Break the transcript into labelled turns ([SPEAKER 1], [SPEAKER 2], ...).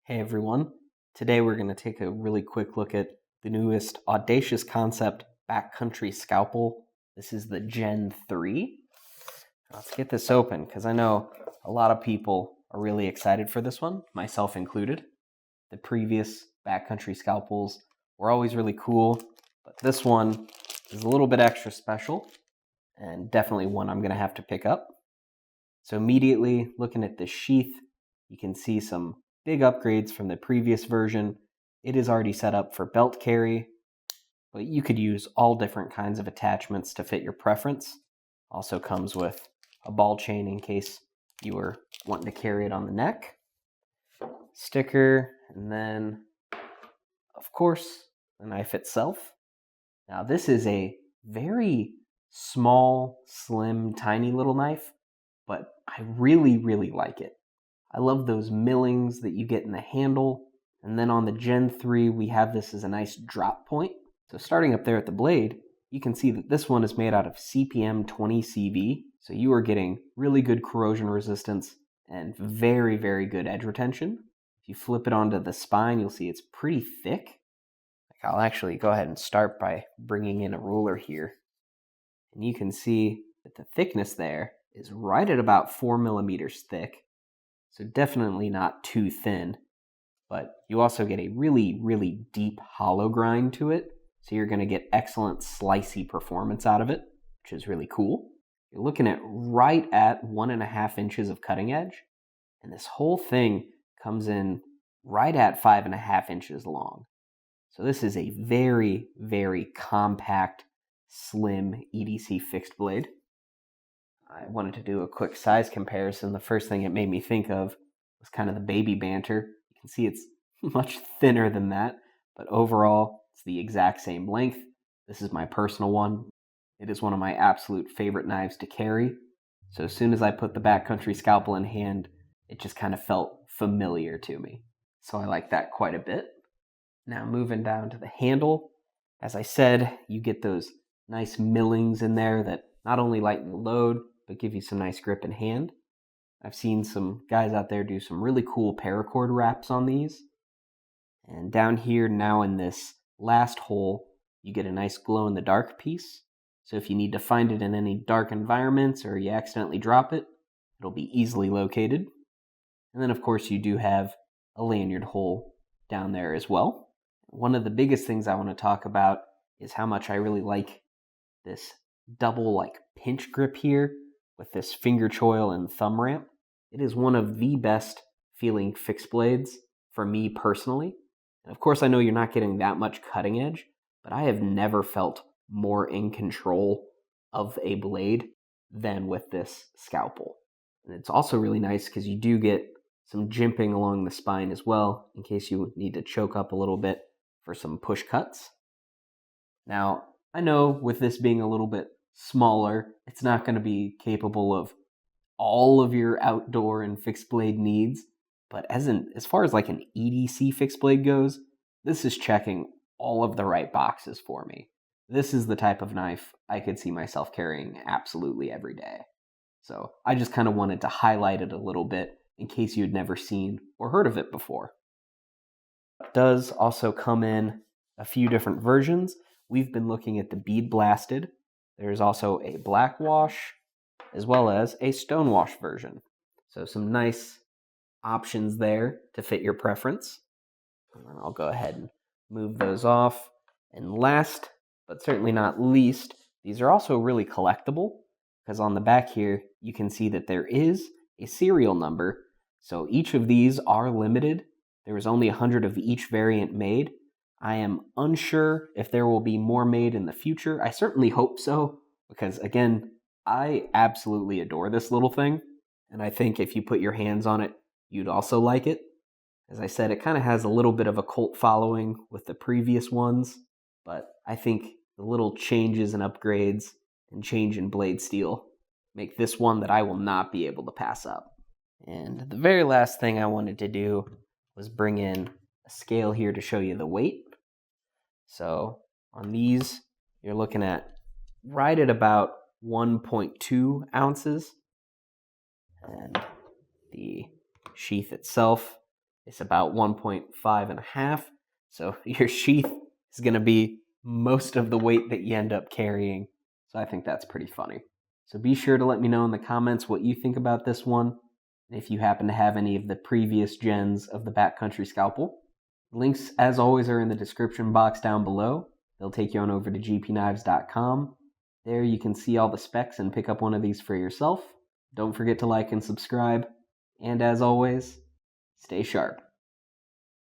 [SPEAKER 1] Hey everyone, today we're going to take a really quick look at the newest Audacious Concept Backcountry Scalpel. This is the Gen 3. Let's get this open because I know a lot of people are really excited for this one, myself included. The previous Backcountry Scalpels were always really cool, but this one is a little bit extra special and definitely one I'm going to have to pick up. So immediately looking at the sheath, you can see some big upgrades from the previous version. It is already set up for belt carry, but you could use all different kinds of attachments to fit your preference. Also comes with a ball chain in case you were wanting to carry it on the neck. Sticker, and then, of course, the knife itself. Now this is a very small, slim, tiny little knife, but I really, really like it. I love those millings that you get in the handle. And then on the Gen 3, we have this as a nice drop point. So starting up there at the blade, you can see that this one is made out of CPM-20CV. So you are getting really good corrosion resistance and very, very good edge retention. If you flip it onto the spine, you'll see it's pretty thick. I'll actually go ahead and start by bringing in a ruler here. And you can see that the thickness there is right at about 4 millimeters thick. So definitely not too thin, but you also get a really, really deep hollow grind to it. So you're going to get excellent slicey performance out of it, which is really cool. You're looking at right at 1.5 inches of cutting edge. And this whole thing comes in right at 5.5 inches long. So this is a very, very compact, slim EDC fixed blade. I wanted to do a quick size comparison. The first thing it made me think of was kind of the baby banter. You can see it's much thinner than that, but overall, it's the exact same length. This is my personal one. It is one of my absolute favorite knives to carry. So as soon as I put the Backcountry Scalpel in hand, it just kind of felt familiar to me. So I like that quite a bit. Now moving down to the handle, as I said, you get those nice millings in there that not only lighten the load, but give you some nice grip in hand. I've seen some guys out there do some really cool paracord wraps on these. And down here now in this last hole, you get a nice glow-in-the-dark piece. So if you need to find it in any dark environments or you accidentally drop it, it'll be easily located. And then of course you do have a lanyard hole down there as well. One of the biggest things I want to talk about is how much I really like this double pinch grip here with this finger choil and thumb ramp. It is one of the best feeling fixed blades for me personally. And of course I know you're not getting that much cutting edge, but I have never felt more in control of a blade than with this scalpel. And it's also really nice because you do get some jimping along the spine as well in case you need to choke up a little bit for some push cuts. Now, I know with this being a little bit smaller, it's not going to be capable of all of your outdoor and fixed blade needs, but as far as an EDC fixed blade goes, this is checking all of the right boxes for me. This is the type of knife I could see myself carrying absolutely every day. So I just kind of wanted to highlight it a little bit in case you had never seen or heard of it before. It does also come in a few different versions. We've been looking at the bead blasted. There's also a black wash as well as a stone wash version. So some nice options there to fit your preference. And I'll go ahead and move those off. And last, but certainly not least, these are also really collectible because on the back here, you can see that there is a serial number. So each of these are limited. There is only 100 of each variant made. I am unsure if there will be more made in the future. I certainly hope so, because again, I absolutely adore this little thing. And I think if you put your hands on it, you'd also like it. As I said, it kind of has a little bit of a cult following with the previous ones, but I think the little changes and upgrades and change in blade steel make this one that I will not be able to pass up. And the very last thing I wanted to do was bring in a scale here to show you the weight. So on these, you're looking at right at about 1.2 ounces. And the sheath itself is about 1.5 and a half. So your sheath is going to be most of the weight that you end up carrying. So I think that's pretty funny. So be sure to let me know in the comments what you think about this one. And if you happen to have any of the previous gens of the Backcountry Scalpel. Links, as always, are in the description box down below. They'll take you on over to GPKNIVES.com. There you can see all the specs and pick up one of these for yourself. Don't forget to like and subscribe. And as always, stay sharp.